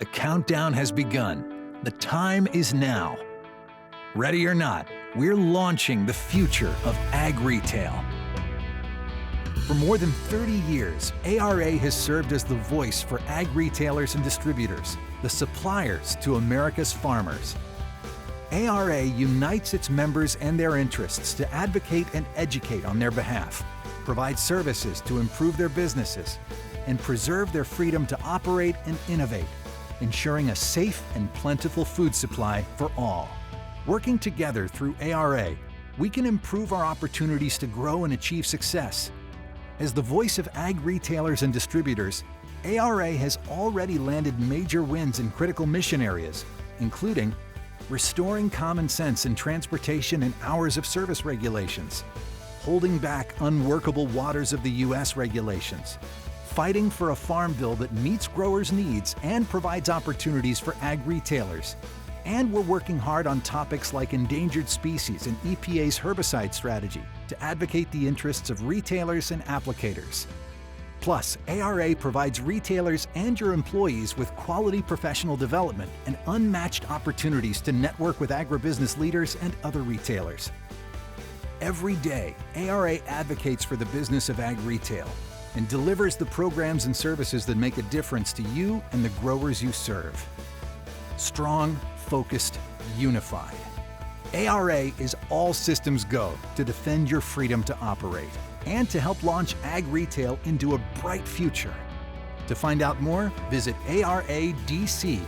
The countdown has begun. The time is now. Ready or not, we're launching the future of ag retail. For more than 30 years, ARA has served as the voice for ag retailers and distributors, the suppliers to America's farmers. ARA unites its members and their interests to advocate and educate on their behalf, provide services to improve their businesses, and preserve their freedom to operate and innovate, ensuring a safe and plentiful food supply for all. Working together through ARA, we can improve our opportunities to grow and achieve success. As the voice of ag retailers and distributors, ARA has already landed major wins in critical mission areas, including restoring common sense in transportation and hours of service regulations, holding back unworkable waters of the U.S. regulations, fighting for a farm bill that meets growers' needs and provides opportunities for ag retailers. And we're working hard on topics like endangered species and EPA's herbicide strategy to advocate the interests of retailers and applicators. Plus, ARA provides retailers and your employees with quality professional development and unmatched opportunities to network with agribusiness leaders and other retailers. Every day, ARA advocates for the business of ag retail and delivers the programs and services that make a difference to you and the growers you serve. Strong, focused, unified. ARA is all systems go to defend your freedom to operate and to help launch ag retail into a bright future. To find out more, visit aradc.org.